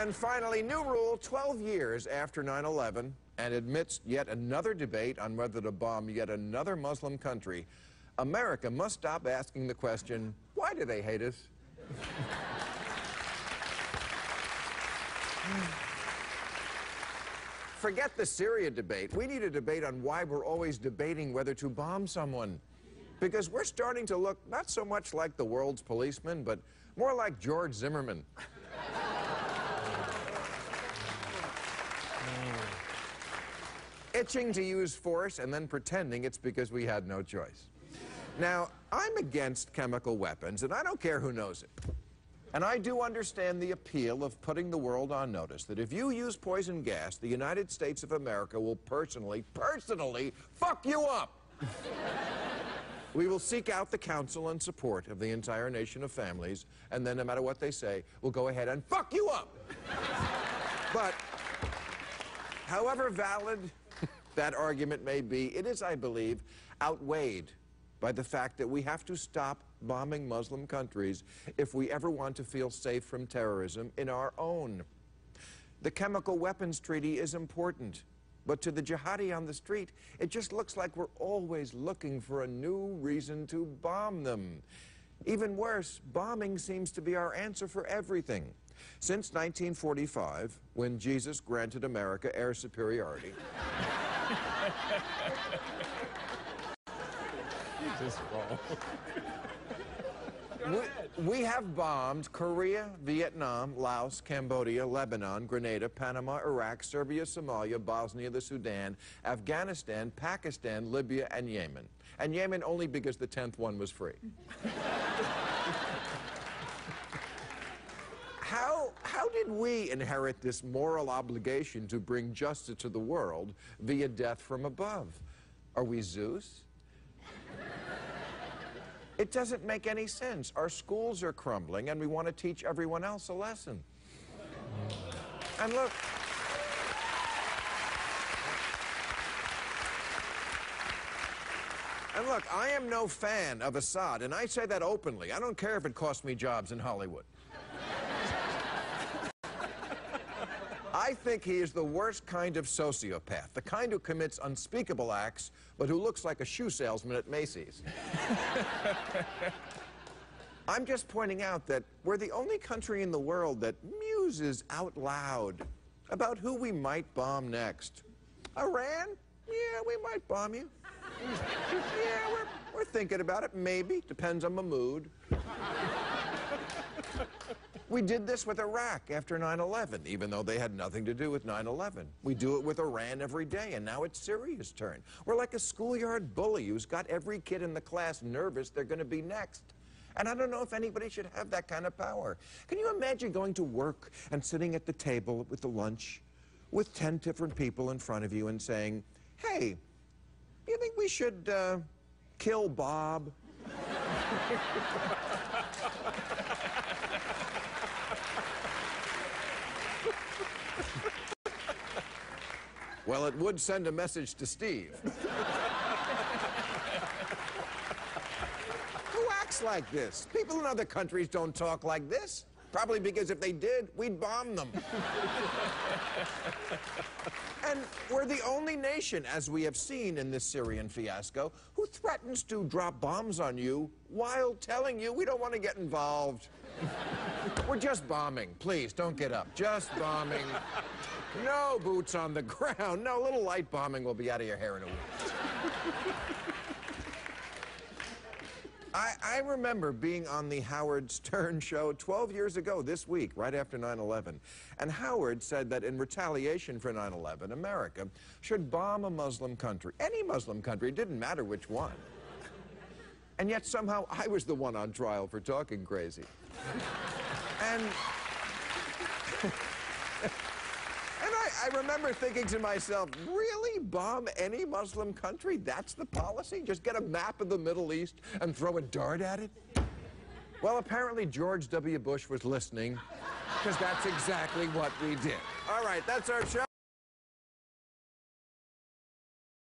And finally, new rule 12 years after 9/11, and amidst yet another debate on whether to bomb yet another Muslim country, America must stop asking the question, why do they hate us? Forget the Syria debate. We need a debate on why we're always debating whether to bomb someone. Because we're starting to look not so much like the world's policeman, but more like George Zimmerman. Itching to use force and then pretending it's because we had no choice. Now, I'm against chemical weapons, and I don't care who knows it. And I do understand the appeal of putting the world on notice that if you use poison gas, the United States of America will personally fuck you up. We will seek out the counsel and support of the entire nation of families, and then no matter what they say, we'll go ahead and fuck you up. But, however valid that argument may be, it is, I believe, outweighed by the fact that we have to stop bombing Muslim countries if we ever want to feel safe from terrorism in our own. The chemical weapons treaty is important, but to the jihadi on the street, it just looks like we're always looking for a new reason to bomb them. Even worse, bombing seems to be our answer for everything. Since 1945, when Jesus granted America air superiority, we have bombed Korea, Vietnam, Laos, Cambodia, Lebanon, Grenada, Panama, Iraq, Serbia, Somalia, Bosnia, the Sudan, Afghanistan, Pakistan, Libya, and Yemen. And Yemen only because the 10th one was free. How did we inherit this moral obligation to bring justice to the world via death from above? Are we Zeus? It doesn't make any sense. Our schools are crumbling, and we want to teach everyone else a lesson. And look, I am no fan of Assad, and I say that openly. I don't care if it costs me jobs in Hollywood. I think he is the worst kind of sociopath, the kind who commits unspeakable acts, but who looks like a shoe salesman at Macy's. I'm just pointing out that we're the only country in the world that muses out loud about who we might bomb next. Iran? Yeah, we might bomb you. Yeah, we're thinking about it, maybe. Depends on the mood. We did this with Iraq after 9/11, even though they had nothing to do with 9/11. We do it with Iran every day, and now it's Syria's turn. We're like a schoolyard bully who's got every kid in the class nervous they're going to be next. And I don't know if anybody should have that kind of power. Can you imagine going to work and sitting at the table with the lunch with 10 different people in front of you and saying, hey, you think we should kill Bob? Well, it would send a message to Steve. Who acts like this? People in other countries don't talk like this. Probably because if they did, we'd bomb them. And we're the only nation, as we have seen in this Syrian fiasco, who threatens to drop bombs on you while telling you we don't want to get involved. We're just bombing. Please, don't get up. Just bombing. No boots on the ground. No, a little light bombing will be out of your hair in a week. I remember being on the Howard Stern show 12 years ago this week, right after 9/11. And Howard said that in retaliation for 9/11, America should bomb a Muslim country. Any Muslim country, it didn't matter which one. And yet somehow I was the one on trial for talking crazy. And I remember thinking to myself, really, bomb any Muslim country? That's the policy? Just get a map of the Middle East and throw a dart at it? Well, apparently George W. Bush was listening, because that's exactly what we did. All right, that's our show.